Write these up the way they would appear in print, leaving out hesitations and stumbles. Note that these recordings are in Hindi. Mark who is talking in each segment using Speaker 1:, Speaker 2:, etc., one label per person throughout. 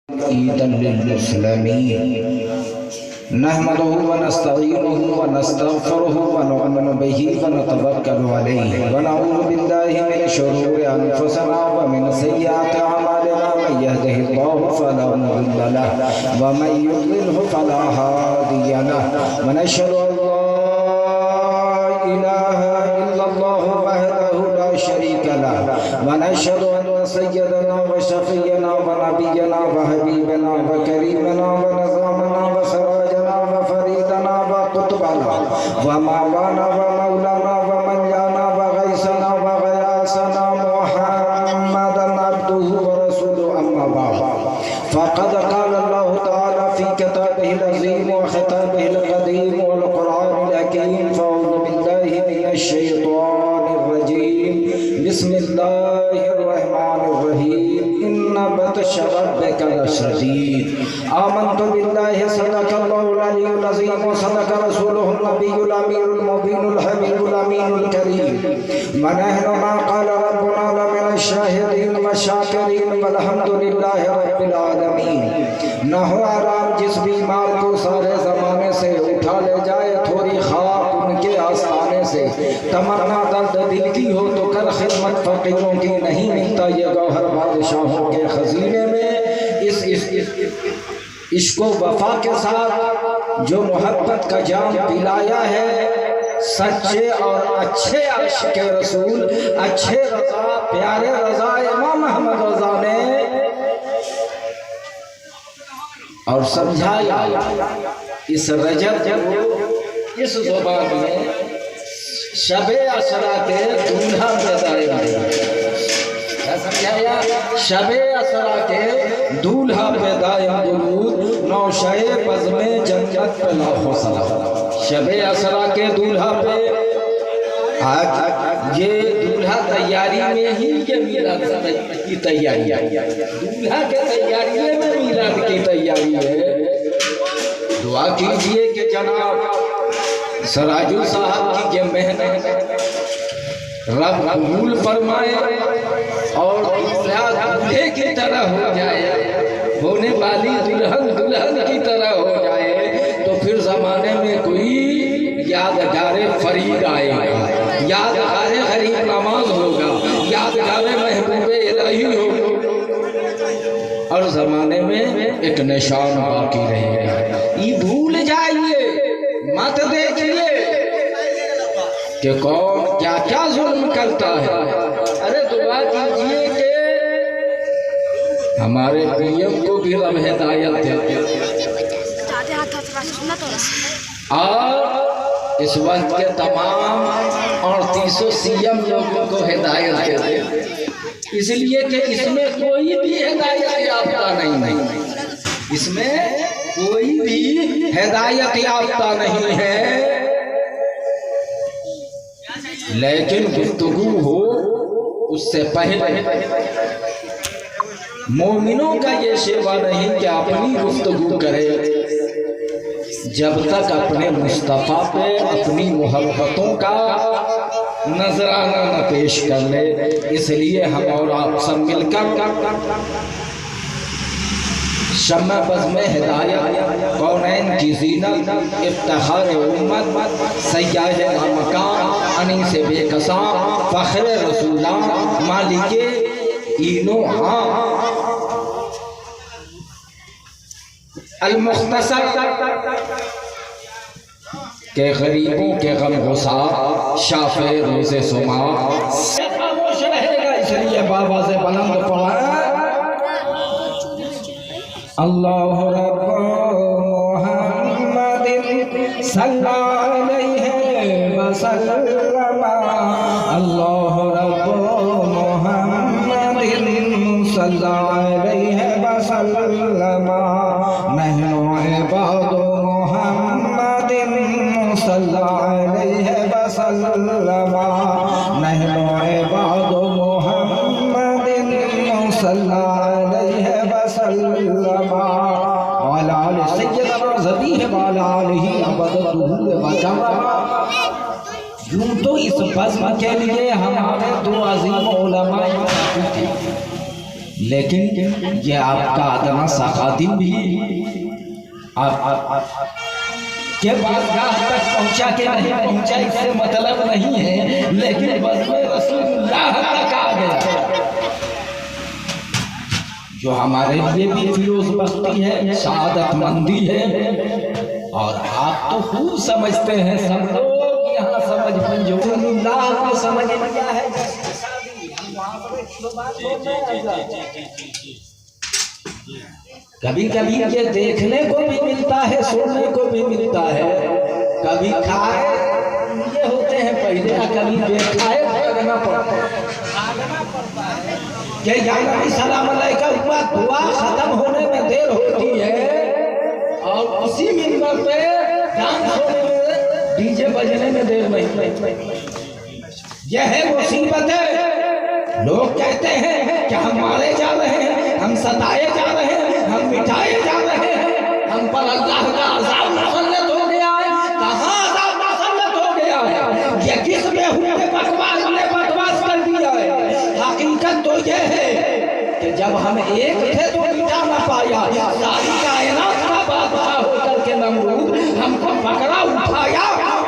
Speaker 1: ईदन लिलमुस्लिमीन नहमदुहु व नस्तईनुहु व नस्तगफिरुहु व नु'मिनु बिही व नतवक्कलु अलैहि व नऊज़ु बिल्लाहि मिन शुरूरि अनफुसिना व मिन सय्यिआति अमालिना मन यहदिहिल्लाहु फला मुदिल्ल लहु व मन युद्लिलहु फला हादिय लहु व नशहदु अन ला इलाहा इल्लल्लाहु वहदहु ला शरीका लहु व नशहदु अन्न सय्यदना व शफीअना व नबियना व हबीबना व करीमना व नज़ामना व सराजना व फरीदना व कुतुबना व मौलाना व मौलाना व मंजाना व गैसना व गयासना मुहम्मदन अब्दुहु व रसूलुहु अम्मा बाद फ़क़द क़ाल अल्लाहु तआला फ़ी किताबिहिल अज़ीम व ख़िताबिहिल क़दीम वल क़ुरआनिल हकीम फ़अऊज़ु बिल्लाहि मिनश शैतानिर रजीम बिस्मिल्लाहिर रहमानिर रहीम इन्ना बतश रब्बिका लशदीद आमन्तु बिल्लाहि सदक़ल्लाहुल अलियुल अज़ीम व सदक़ रसूलुहुन नबियुल अमीनुल मुबीनुल हबीबुल अमीनुल करीम व नहनु मा क़ाल रब्बुना लमिनश शाहिदीन व शाकिरीन वल्हम्दुलिल्लाहि रब्बिल आलमीन। न हो आराम जिस बीमार को सारे ज़माने से उठा ले जाए थोड़ी खाक उनके आस्थाने से, तमन्ना दर्द दिल की हो तो कर खिदमत फ़कीरों की, नहीं मिलता ये गौहर बादशाहों के खजीने में। इस इश्क़ वफ़ा के साथ जो मोहब्बत का जाम पिलाया है, सच्चे और अच्छे आशिक़ रसूल, अच्छे रज़ा, प्यारे रज़ा इमाम अहमद रज़ा ने और समझाया। इस रजब इस ज़ुबान में शबे असरा के दूल्हा पैदाया, समझाया, शबे असरा के दूल्हा पैदाया दुरूद नौशाए बज़्मे जन्नत पे लाखों सलाम। शबे असरा के दूल्हा पे आज ये दूल्हा तैयारी में ही ये मीलाद की तैयारी है, दूल्हा के तैयारी में मीलाद की तैयारी है। दुआ कीजिए कि जनाब सराजू साहब की ये मेहनत रब कबूल फरमाए और दूल्हे की तरह हो जाए, होने वाली दुल्हन दुल्हन की तरह हो जाए, तो फिर जमाने में कोई यादगार फरीद आएगा, यादगार गरीब नवाज होगा, यादगार महबूब इलाही होगा और जमाने में एक निशान बाकी रहेगा। ये भूल जाइए, मत देखिए कि कौन क्या क्या जुल्म करता है। अरे दुआ कीजिए कि हमारे पीएम को भी रब हिदायत दे और इस वक्त के तमाम 38 सीएम लोगों को हिदायत दे, इसलिए कि इसमें कोई भी हिदायत याफ्ता नहीं, इसमें कोई भी हिदायत याफ्ता नहीं है, लेकिन गुफ्तगू हो उससे पहले मोमिनों का ये शेवा नहीं कि अपनी गुफ्तगू करे जब तक अपने मुस्तफ़ा पे अपनी मोहब्बतों का नजराना न पेश कर ले। इसलिए हम और आप सब मिलकर शम्मा बज़्मे हिदायत, कौनैन की ज़ीनत, इफ्तिखार उम्मत, सय्याह मकान, अनीस बेकसा, फ़ख्र रसूला, मालिके इनो हाँ अल-मुख्तसर के गरीबों के गम गुसार, शाफ़े रोज़े सुमा खामोश रहेगा। इसलिए बाबा से बुलंद पढ़ा अल्लाह रब्बु मुहम्मदिन सल्लल्लाहु अलैहि वसल्लम, अल्लाह रब्बु मुहम्मदिन सल्लल्लाहु अलैहि वसल्लम, नहनु इबादु मुहम्मदिन सल्लल्लाहु अलैहि वसल्लम, नहनु इबादु मुहम्मदिन सल्लल्लाहु अलैहि वसल्लम, अला आलि सय्यदना ज़बीह व अला आलिहि अबदुहु व जमा। यूं तो इस बज़्म के लिए हमारे दो अज़ीम उलमा लेकिन ये आपका अदना सा खादिम भी आप के बारगाह तक पहुंचा के नहीं पहुंचा, इससे मतलब नहीं है, लेकिन बस में रसूलुल्लाह तक आ गया, जो हमारे लिए भी फिरोज बख्ती है, शहादत मंदी है। और आप तो खूब समझते हैं, सब लोग यहाँ समझ जो रसूलुल्लाह को समझ लिया है। कभी कभी ये देखने को भी मिलता है, सुनने को भी मिलता है, कभी खाए ये होते हैं पहले, कभी बेखाए भागना पड़ता है। क्या या सलाम अलैकुम हुआ, दुआ खत्म होने में देर होती है और उसी मिंबर पे डांस होने में, डीजे बजने में देर नहीं। यह है मुसीबत है। लोग कहते हैं कि हम मारे जा रहे हैं, हम सताए जा रहे हैं, हम मिटाए जा रहे हैं, हम पर अल्लाह का अज़ाब मुसल्लत हो गया है। कहाँ अज़ाब मुसल्लत हो गया है? ये किस बेहुदे बकवास ने बकवास कर दिया है। हकीकत तो ये है कि जब हम एक थे तो मिटा ना पाया, सारी कायनात का बादशाह होकर के नमरूद हमको पकड़ा उठाया और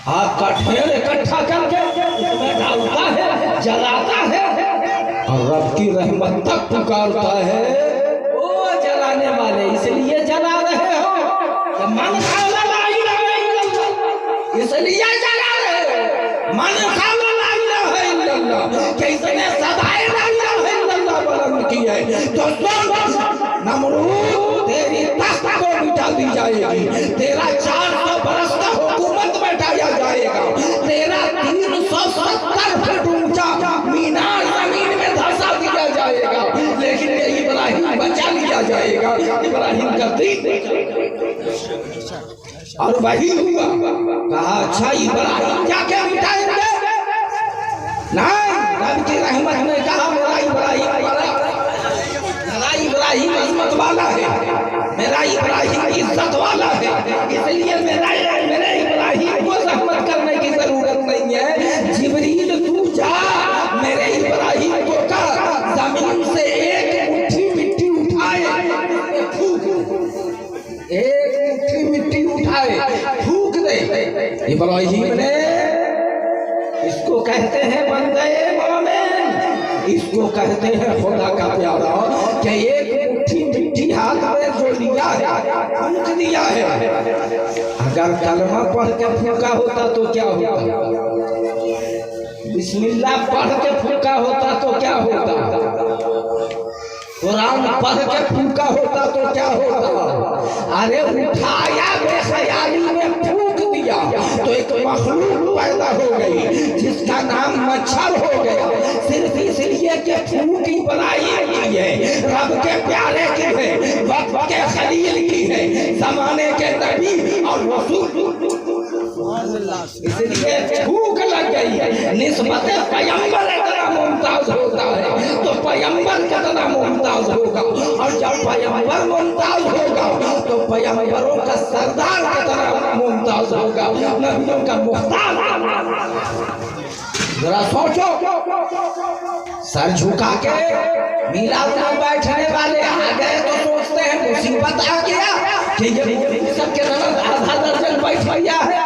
Speaker 1: आपका ढेर इकट्ठा करके उसमें डालता है, जलाता है और रब की रहमत तक पुकारता है। वो जलाने वाले इसलिए जला रहे हो कि मन खाला ला इलाहा इल्लल्लाह, इसलिए जला रहे हो। मन खाला ला इलाहा इल्लल्लाह कि इसने सदाए ला इलाहा इल्लल्लाह बुलंद की है। तो नमरूद तेरी तख्त को मिटा दी जाएगी, तेरा 400 बरस का हुकूमत बैठाया जाएगा, तेरा 370 फीट ऊंचा मीनार जमीन में धंसा दिया जाएगा, लेकिन ये इब्राहिम बचा लिया जाएगा, इब्राहिम का दीन। और वही हुआ, कहा अच्छा इब्राहिम जाके मिटाएंगे, नहीं, रब की रहमत ने कहा मेरा इब्राहिम इज्जत वाला है, मेरा इब्राहिम इज्जत वाला है, इसलिए मेरे इब्राहिम को रहमत करने की जरूरत नहीं है। जिब्रील तू जा, मेरे इब्राहिम को कहा जमीन से एक मुट्ठी मिट्टी उठाए, एक मुट्ठी मिट्टी उठाए फूक दे। इब्राहिम ने, इसको कहते हैं बंदे मोमिन, इसको कहते हैं खुदा का प्यारा, कि एक मुट्ठी मिट्टी हाथ में जो लिया है फूंक दिया है। अगर कलमा पढ़ के फूंका होता तो क्या होता? बिस्मिल्लाह पढ़ के फूंका होता तो क्या होता? कुरान पढ़ के फूंका होता तो क्या होता? अरे उठाया बेख्याली में फूंक दिया तो एक मखलूक पैदा हो गई जिसका नाम मच्छर हो गया, सिर्फ इसलिए कि फूंक की बनाई की है, रब के प्यारे की है, वक्त के खलील की है, जमाने के नबी और रसूल, इसलिए फूंक लग गई है। निस्बत पैगंबर इतना मुमताज होता है तो पैगंबर कितना मुमताज होगा, और जब पैगंबर मुमताज होगा तो पैगंबरों का सरदार कितना मुमताज होगा, नबियों का मुख्तार। जरा सोचो, सर झुका के मिलाद में बैठने वाले आ गए तो सोचते हैं मुसीबत आ गया कि ये सबके तरफ आधा दर्जन बैठ गया है,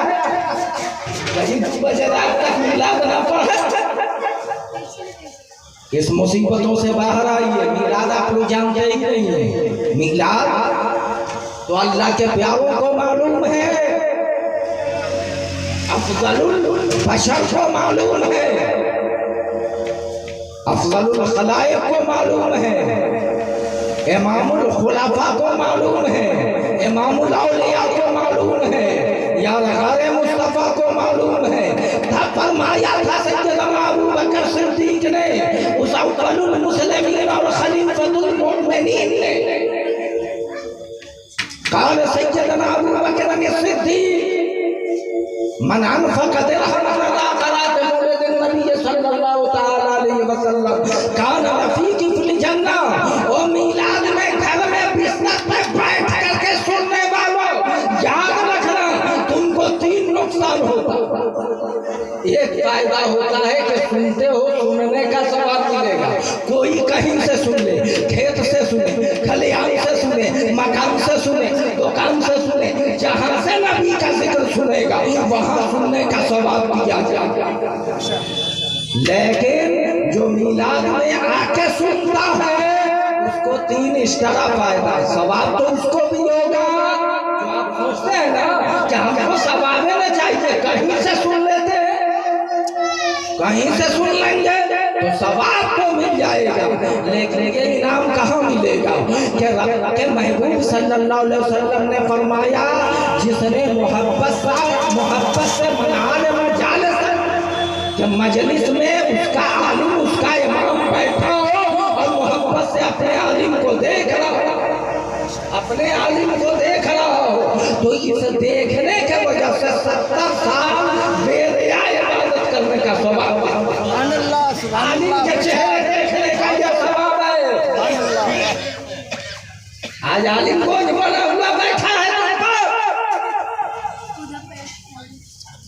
Speaker 1: कहीं 2 बजे रात तक मिलाद ना पढ़े। इस मुसीबतों से बाहर आइए। मिलाद आप लोग जानते ही नहीं है, मिलाद तो अल्लाह के प्यारों को मालूम है, अफजलुल बशर को मालूम है, अफजलुल खलाइक को मालूम है, इमामुल खुलाफा को मालूम है, इमामुल औलिया को मालूम है, यार मुस्तफा को मालूम है। तब फरमाया था सैयदना अबू बकर सिद्दीक ने, उस अव्वलुल मुस्लिमीन और खलीफतुल मुमिनीन ने, काल सैयदना अबू बकर सिद्दीक मन अनफक़ दिरहमन अला क़रात मौलिद नबी सल्लल्लाहु तआला अलैहि वसल्लम कान रफ़ीक़ी फिल जन्ना। ओ मिलाद में घर में बिस्तर पे बैठ करके सुनने वालों, याद रखना तुमको 3 नुकसान होता। एक फायदा होता है कि सुनते हो, सुनने का सवाब मिलेगा,
Speaker 2: खेत से सुने, खलिहान से सुने, मकान से सुने, दुकान से सुने, जहां से नबी का जिक्र सुनेगा वहां सुनने का सवाब दिया जाएगा। लेकिन जो मिलाद में आके सुनता है उसको 3 इस्टारा फायदा, सवाब तो उसको भी होगा। जो आप सोचते हैं ना कि हमको सवाब न चाहिए, कहीं से सुन लेते हैं, कहीं से सुन लेंगे तो सवाब तो मिल जाएगा, लेकिन ये इनाम कहाँ मिलेगा? कि रब के महबूब सल्लल्लाहु अलैहि वसल्लम ने फरमाया, जिसने मोहब्बत से मनाने मजालिस कि मजलिस में उसका आलिम, उसका इमाम बैठा हो और मोहब्बत से अपने आलिम को देख रहा हो, अपने आलिम को देख रहा हो, तो इस देखने के वजह से 70 साल बेरिया इबादत करने का स्वभाव, आलिम के चेहरे देखने का यह स्वभाव है। आज आलिम को बना हुआ बैठा है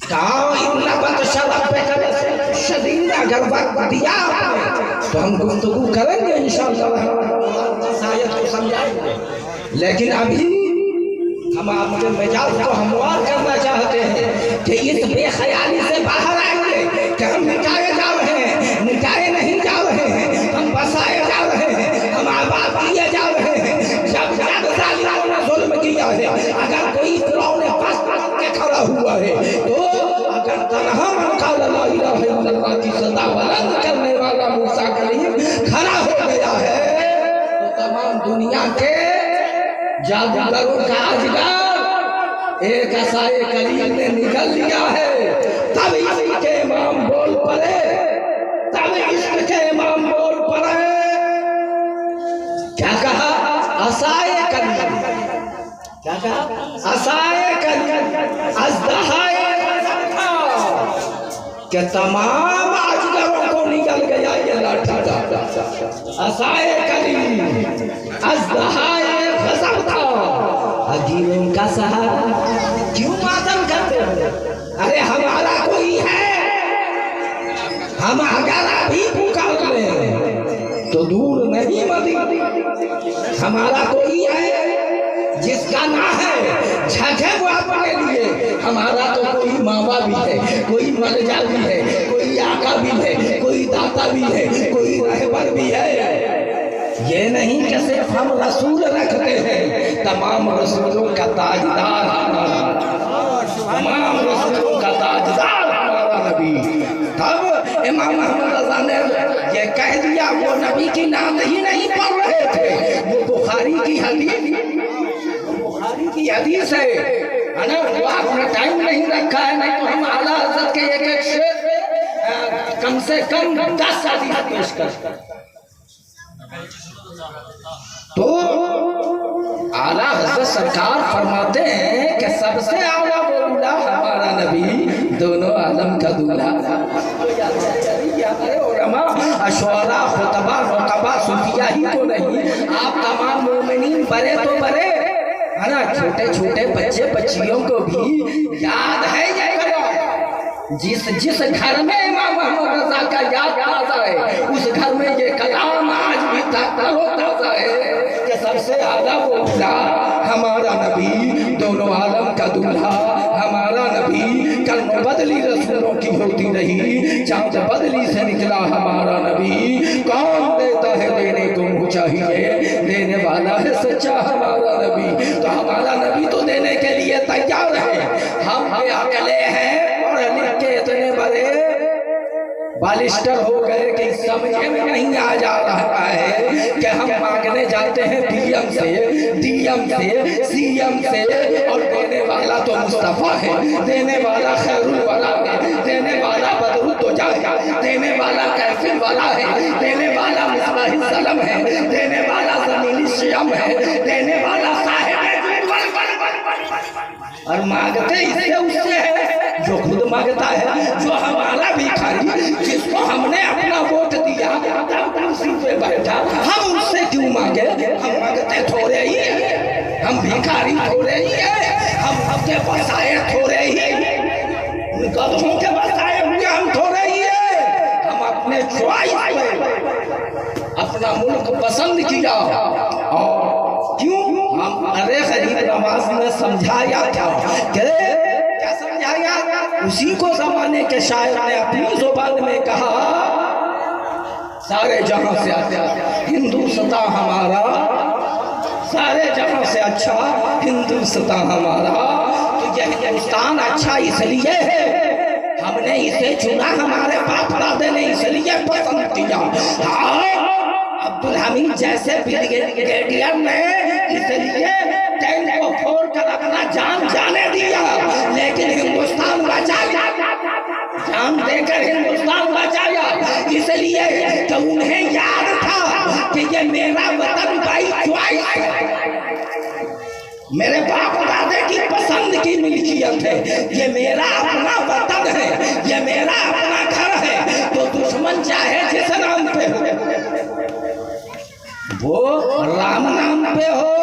Speaker 2: कहाँ इतना बदशरफ पे करे शदीद, अगर वक्त दिया तो हम गुफ्तगू करेंगे इंशाअल्लाह, शायद को समझाएंगे। लेकिन अभी हम आपके मिजाज को हमवार करना चाहते हैं कि इस बेख्याली से बाहर आएंगे कि हम मिटाए जा रहे हैं, मिटाए नहीं जा रहे हैं, हम बसाए जा रहे हैं, हम आबाद किए जा रहे हैं। जब जालिमों ने जुल्म किया है, अगर कोई फिरौन ने पास के खड़ा हुआ है, तो अगर तन्हा ला इलाहा इल्लल्लाह की सदा बुलंद करने वाला मूसा कलीम खड़ा हो गया है, तो तमाम दुनिया के जादूगरों का अजगर एक असाए कलीम ने निकल लिया है। तब इश्क के इमाम बोल पड़े, तब इश्क के इमाम बोल पड़े। क्या कहा? असाए कलीम, क्या कहा? असाए कलीम अज़दहाए के तमाम अजगरों को निकल गया ये लाठी। असाए कलीम अज़दहाए गज़ब था, अजीरों का सहारा क्यों मातम करते हो? अरे हमारा कोई है, हम अगर अभी पुकार लें तो दूर नहीं मदी, हमारा कोई है जिसका ना है झके वो अपने लिए। हमारा तो कोई मामा भी है, कोई मलजा भी है, कोई आका भी है, कोई दाता भी है, कोई रहबर भी है। ये नहीं कि सिर्फ हम रसूल रखते हैं, तमाम रसूलों का ताजदार हमारा, तमाम रसूलों का ताजदार हमारा नबी। तब इमाम अहमद रज़ा ने ये कह दिया, वो नबी की नाम ही नहीं पढ़ रहे थे, वो बुखारी की हदीस है ना, वो आपने टाइम नहीं रखा है, नहीं तो हम आला हज़रत के एक शेर कम से कम 10 हदीस पेश कर। तो आला हज़रत सरकार फरमाते हैं कि सबसे आला बोला हमारा नबी, दोनों आलम का दूल्हा। अशवारा खुतबा नुकबा सूफिया ही को नहीं, आप तमाम मोमिनीन बड़े तो बड़े है ना, छोटे छोटे बच्चे बच्चियों को भी याद है ये कलाम। जिस घर में इमाम अहमद रज़ा का याद आता है, उस घर में ये कलाम आज भी ताज़ा है कि सबसे आला वो हमारा नबी, दोनों आलम का दूल्हा हमारा नबी। कर्म बदली रसूलों की होती रही, चाँद बदली से निकला हमारा नबी। कौन देता है देने को चाहिए, देने वाला है सच्चा हमारा नबी। तो हमारा नबी तो देने के लिए तैयार है। हम अकेले हैं और लिख के इतने बड़े बालिस्टर हो गए कि समझ में नहीं आ जा रहा है कि हम मांगने जाते हैं पीएम से, डीएम से, सीएम से, और देने वाला तो मुस्तफा है, देने वाला खैरुल वरा है, देने वाला बदरुल तो जाएगा, देने वाला कैफिल वाला है, देने वाला मिसबाह सलम है, देने वाला ज़मीनी श्याम है, देने वाला साहिब। और मांगते इससे उससे है जो खुद मांगता है, जो हमारा भिखारी जिसको हमने अपना वोट दिया तब कुर्सी पे बैठा, हम उससे क्यों मांगे? हम मांगते थोड़े ही है, हम भिखारी थोड़े ही है, हम अपने बसाए थोड़े ही है, कदमों के बसाए हुए हम थोड़े ही है। हम अपने ख्वाहिश पे, अपना मुल्क पसंद किया। और क्यों? हम अरे गरीब नवाज ने समझाया था कि क्या समझाया? उसी को जमाने के शायर ने अपनी जुबान में कहा, सारे जहां से अच्छा हिंदुस्तान हमारा, सारे जहां से अच्छा हिंदुस्तान हमारा। तो यह हिंदुस्तान अच्छा इसलिए है, हमने इसे चुना, हमारे बाप दादे ने इसलिए पसंद किया। अब्दुल हमीद जैसे ब्रिगेडियर ने इसलिए टैंक को फोड़कर अपना जान जाने दिया, लेकिन हिंदुस्तान बचाया, जान देकर हिंदुस्तान बचाया, इसलिए तो उन्हें याद था कि ये मेरा वतन बाई च्वाइस है, मेरे बाप दादे की पसंद की मिल्कियत है, ये मेरा अपना वतन है, ये मेरा अपना घर है। तो दुश्मन चाहे जिस नाम पे हो, वो राम नाम पे हो,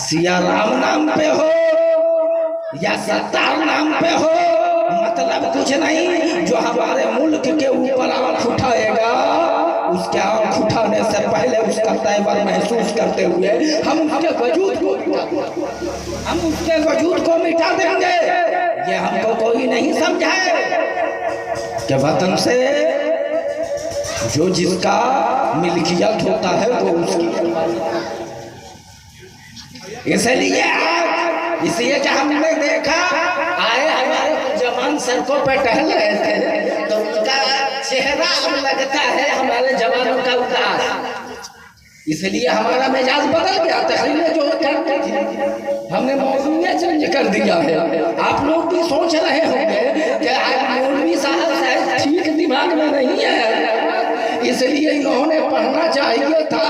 Speaker 2: सिया राम नाम पे हो या सत्तार नाम पे हो, मतलब कुछ नहीं। जो हमारे मुल्क के ऊपर आंख उठाएगा, उसके आंख उठाने से पहले उसका तैवर महसूस करते हुए हम उसके वजूद को मिटा देंगे। ये हमको कोई नहीं समझाए कि वतन से जो जिसका मिल्कियत होता है वो उसकी। इसलिए कि हमने देखा, आए हमारे जवान सड़कों पर टहल रहे थे तो उनका चेहरा अब लगता है हमारे जवानों का उदास, इसलिए हमारा मिजाज बदल गया। तहरीरें जो करते थे हमने मौजूद चेंज कर दिया है। आप लोग भी सोच रहे होंगे कि मौलवी साहब ठीक दिमाग में नहीं है, इसलिए इन्होंने पढ़ना चाहिए था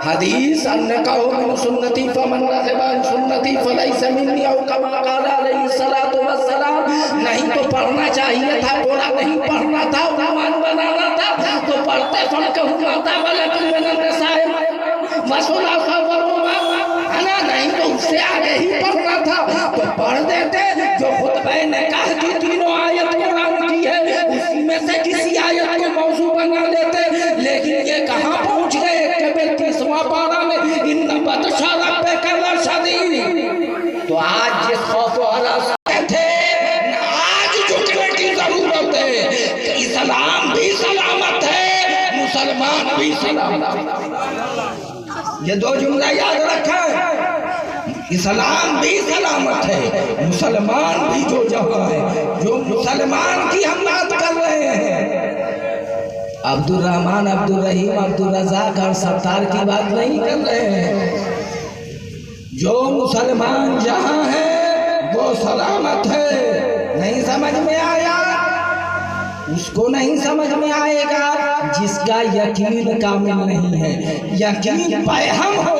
Speaker 2: हदीस अन्नका सुन्नती फमन रग़िबा अन सुन्नती फलैसा मिन्नी औ कमा क़ाला अलैहिस्सलातु वस्सलाम। नहीं तो पढ़ना चाहिए था, बोला नहीं पढ़ना था, ईमान बनाना था तो पढ़ते फन माता वाला मसला है ना, नहीं तो उससे आगे ही पढ़ना था तो पढ़ देते। जो खुतबे ने कहा कि तीनों आयत कुरान की है, उसी में से किसी आयत को मौजू बना लेते, लेकिन ये कहाँ पहुँच गए? केवल 30वां पारा में इन बतशा रब्बिक लशदीद। तो आज जिस खौफ और थे आज झुकने की जरूरत है। इस्लाम भी सलामत है, मुसलमान भी सलामत है। ये दो जुमला याद रखा, इस्लाम भी सलामत है, मुसलमान भी जो जहां है। जो मुसलमान की हम बात कर रहे हैं, अब्दुल रहमान, अब्दुल रहीम, अब्दुल रज़ाक और सत्तार की बात नहीं कर रहे हैं। जो मुसलमान जहां है वो सलामत है। नहीं समझ में आया? उसको नहीं समझ में आएगा जिसका यकीन कामिल नहीं है। यकीन पैहम हो,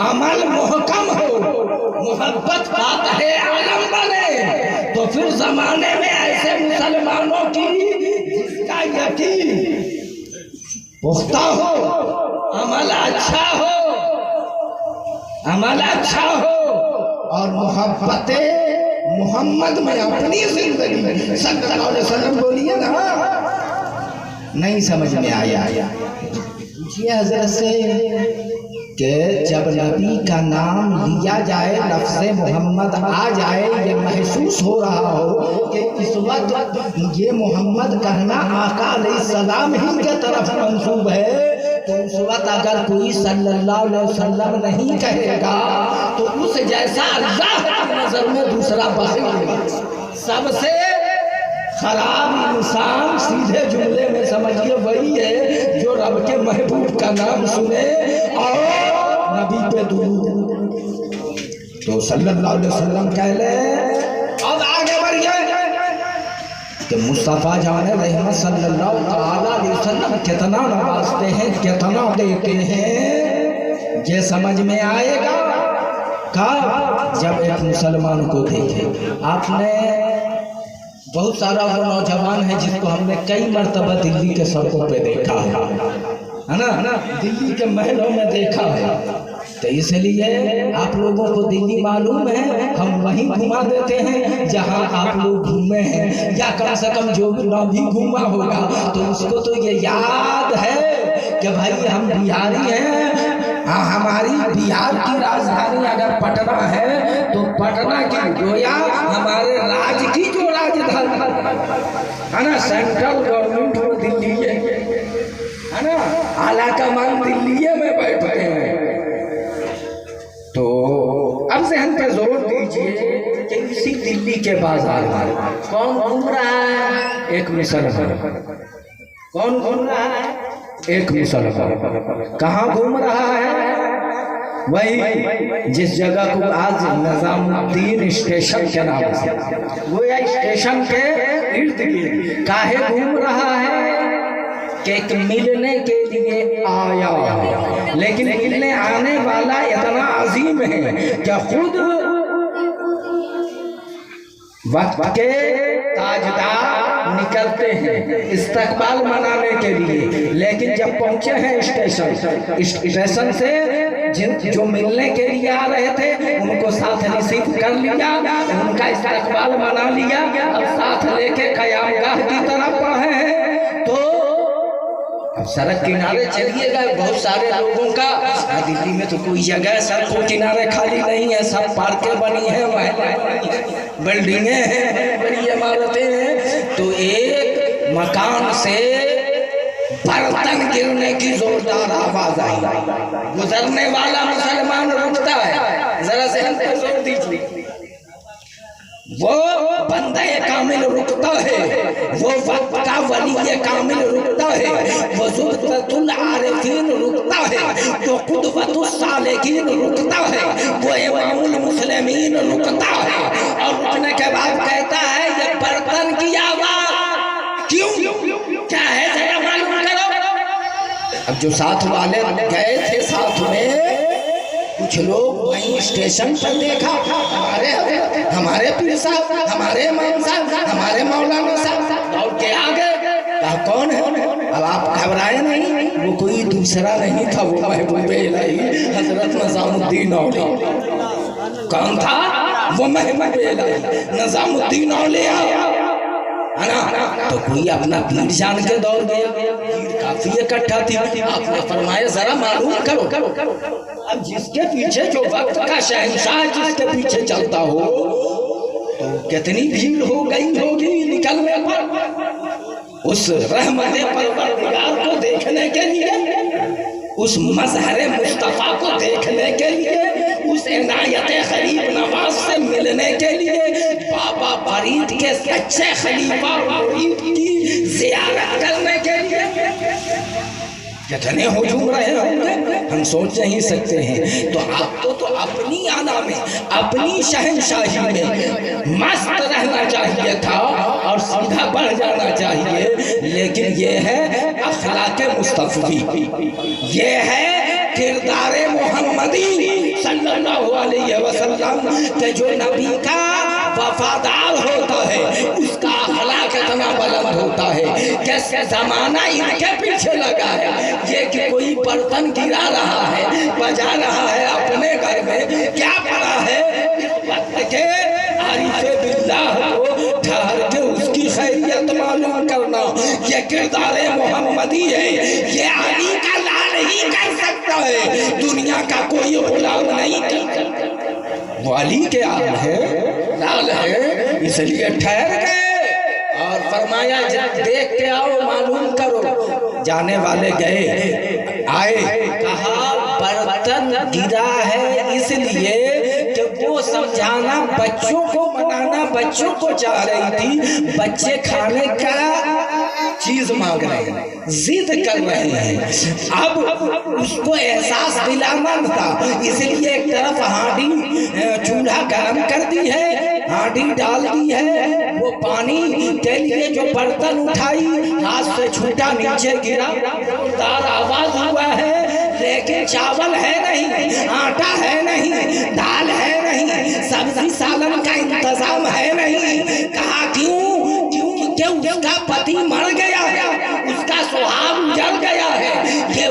Speaker 2: अमल मुहकम हो, मोहब्बत बात है आलम बने, तो फिर जमाने में ऐसे मुसलमानों की जिसका यकीन पुख्ता हो, अमल अच्छा हो, अमल अच्छा हो और मोहब्बतें मोहम्मद में अपनी जिंदगी सल्लल्लाहु अलैहि वसल्लम बोलिए ना। नहीं समझ में आया? पूछिए हजरत से कि जब नबी का नाम लिया जाए, लफ्ज़े मोहम्मद आ जाए, ये महसूस हो रहा हो कि इस वक्त ये मोहम्मद कहना आका अलैहिस्सलाम ही के तरफ मंसूब है, तो उस वक्त अगर कोई सल्लल्लाहु अलैहि वसल्लम नहीं कहेगा तो उस जैसा अल्लाह की नजर में दूसरा बखेर। सबसे खराब इंसान सीधे जुमले में समझिए वही है जो रब के महबूब का नाम सुने और नबी पे दुरूद तो सल्लल्लाहु अलैहि वसल्लम कह ले। अब आगे बढ़िए कि मुस्तफ़ा जाने रहमत सल्लल्लाहु अलैहि वसल्लम कितना नवाजते हैं, कितना देते हैं, ये समझ में आएगा कब? जब एक मुसलमान को देखे। आपने बहुत सारा वो नौजवान है जिसको हमने कई मरतबा दिल्ली के सड़कों पे देखा है ना, दिल्ली के महलों में देखा है। तो इसलिए आप लोगों को दिल्ली मालूम है, हम वहीं घुमा देते हैं जहां आप लोग घूमे हैं, या कम से कम जो ना भी घूमा होगा तो उसको तो ये याद है कि भाई हम बिहारी हैं। हाँ, हमारी बिहार की राजधानी अगर पटना है तो पटना की गोया हमारे राज्य की जो राजधानी है ना, सेंट्रल गवर्नमेंट वो दिल्ली है ना, आला कमान दिल्ली में बैठते हैं। तो अब जहन पे जोर दीजिए कि इसी दिल्ली के बाजार में कौन घूम रहा है? एक मुसलमान। कौन घूम रहा है? एक मुसलमान। कहाँ घूम रहा है? वही जिस जगह को आज निजामुद्दीन स्टेशन के नाम से, वो या स्टेशन के इर्द गिर्द काहे घूम रहा है? कि मिलने के लिए आया है, लेकिन मिलने आने वाला इतना अजीम है कि खुद वक्त के ताजदार निकलते हैं इस्तकबाल मनाने के लिए, लेकिन जब पहुंचे हैं स्टेशन से जो मिलने के लिए आ रहे थे उनको साथ रिसीव कर लिया, उनका इस्तकबाल मना लिया, अब साथ लेके क़यामगाह की तरफ बढ़े हैं। तो अब सड़क किनारे चलिएगा, बहुत सारे लोगों का दिल्ली में तो कोई जगह सड़कों किनारे खाली नहीं है, सब पार्कें बनी है, बिल्डिंगें हैं, बड़ी इमारतें हैं। तो एक मकान से बर्तन गिरने की जोरदार आवाज आई, गुजरने वाला मुसलमान रुकता है, जरा से हम जोर दीजिए, वो बंदे कामिल रुकता है, वो वक्त का वली कामिल रुकता है, वो ज़ुर्रतुल आरिफीन रुकता है, तो क़ुदवतुस सालिकीन रुकता है, वो इमामुल मुस्लिमीन रुकता है। और रुकने के बाद कहता है ये बर्तन की आवाज़ क्यों, क्या है जरा मालूम करो। अब जो साथ वाले गए थे साथ में, कुछ लोग वहीं स्टेशन पर देखा, हमारे पीर साहब, हमारे इमाम साहब, हमारे मौलाना साहब दौड़ के आ गए। कहा कौन है? अब आप घबराए नहीं, वो कोई दूसरा नहीं था, वो महबूब इलाही हजरत निजामुद्दीन औलिया। कौन था? वो महबूब इलाही निजामुद्दीन औलिया है ना। तो कोई अपना पीर जान के दौड़ गया, पीर काफी इकट्ठा थी। आपने फरमाया जरा मालूम करो। अब जिसके पीछे जो वक्त का शहंशाह जिसके पीछे चलता हो तो कितनी भीड़ हो गई होगी निकलने पर उस रहमत परवरदिगार को देखने के लिए, उस मजहर मुस्तफा को देखने के लिए, उस इनायत गरीब नवाज से मिलने के लिए, बाबा फरीद के सच्चे खलीफा मुरीद की ज़ियारत करने के लिए कितने हुजूम रहे होंगे हम सोच नहीं सकते हैं। तो आपको तो अपनी आना में, अपनी शहंशाही में मस्त रहना चाहिए था और सीधा बढ़ जाना चाहिए, लेकिन ये है अखलाके मुस्तफ़ी, ये है किरदारे मोहम्मदी सल्लल्लाहु अलैहि वसल्लम के जो नबी का वफादार होता है उसका अखलाक इतना बुलंद होता है कि जमाना इनके पीछे लगा है। ये कि कोई बर्तन गिरा रहा है, बजा रहा है अपने घर में, क्या पड़ा है इस वक्त के आरिफ़े बिल्लाह को ठहर के उसकी खैरियत मालूम करना। ये किरदारे मोहम्मदी है, ये अली का लाल ही कर सकता है, दुनिया का कोई गुलाम नहीं कर सकता। वो अली के आल है, लाल है, इसलिए ठहर गए और फरमाया देख के आओ मालूम करो। जाने वाले गए, आए, कहा बर्तन गिरा है इसलिए कि वो समझाना, बच्चों को मनाना, बच्चों को चाह रही थी, बच्चे खाने का चीज मांग रहे हैं, जिद कर रहे हैं। अब उसको एहसास दिलाना था, इसलिए एक तरफ हांडी चूल्हा गर्म कर दी है, हांडी डाल दी है, वो पानी के लिए जो बर्तन उठाई हाथ से छूटा नीचे गिरा, जोरदार आवाज हुआ है, लेकिन चावल है नहीं, आटा है नहीं, दाल है नहीं, सब्जी सालन का इंतजाम है नहीं। कहा क्यों? क्योंकि उसका पति मर गया है, उसका सुहाग जल गया है, ये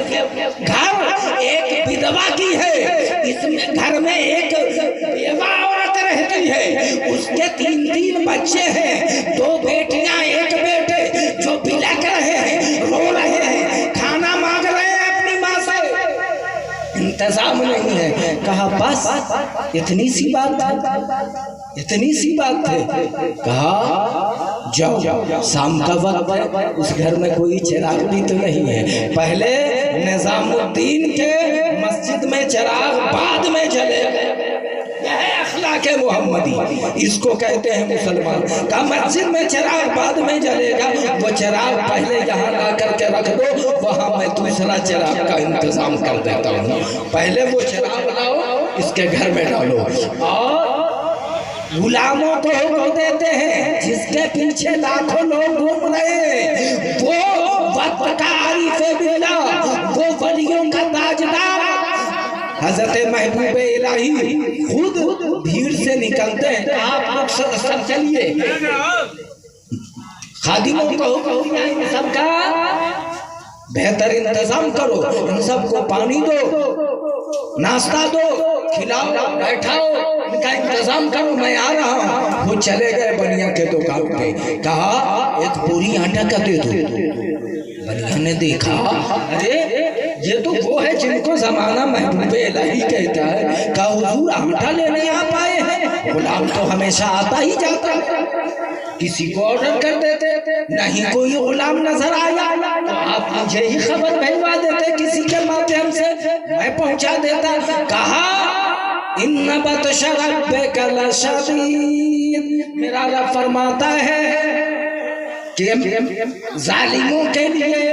Speaker 2: घर एक विधवा की है, बच्चे हैं, 2 बेटियां 1 बेटे जो बिलख रहे हैं, रो रहे हैं, खाना मांग रहे हैं अपनी माँ से, इंतजाम नहीं है। कहा बस इतनी सी बात है, इतनी सी बात है। कहा जाओ, शाम का वक्त है, उस घर में कोई चिराग भी तो नहीं है। पहले निजामुद्दीन के मस्जिद में चिराग बाद में जले, यह अखलाक मोहम्मदी, इसको कहते हैं मुसलमान। का मस्जिद में चिराग बाद में जलेगा, वो चिराग पहले यहाँ ला करके रख दो, वहाँ मैं दूसरा चिराग का इंतजाम कर देता हूँ। पहले वो चिराग लाओ, इसके घर में डालो। और गुलामों को हुक्म देते हैं, जिसके पीछे लाखों लोग घूम रहे, वो वक्त का आरिफ़े बिल्लाह, वो वलियों का ताजदार हजरत महबूब इलाही खुद भीड़ से निकलते हैं। आप लोग सब चलिए, खादिमों को हुक्म दिया इन सबका बेहतर इंतजाम करो, इन सबको पानी दो, नाश्ता दो, खिलाओ, बैठाओ, इनका इंतजाम करो, मैं आ रहा हूँ। वो चले गए बनिया के दुकान पे। कहा 1 बोरी आटा का दे दो। बनिया ने देखा, अरे ये तो वो है जिनको जमाना महबूब इलाही कहता है। कहा हुजूर आटा लेने आप आए हैं? गुलाम तो हमेशा आता ही जाता है, किसी को ऑर्डर कर देते, नहीं कोई गुलाम नजर आया तो आप मुझे ही खबर भिजवा देते किसी के माध्यम से, मैं पहुंचा देता। कहा इन्ना बतशा रब्बिका लशदीद, मेरा रब फरमाता है कि जालिमों के लिए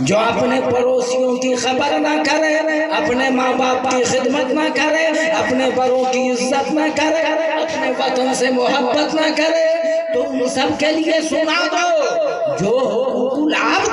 Speaker 2: जो अपने पड़ोसियों की खबर ना करे, अपने माँ बाप की खिदमत ना करे, अपने बड़ों की इज्जत ना करे, अपने वतन से मोहब्बत ना करे, तो उन सब के लिए सुना दो जो गुलाब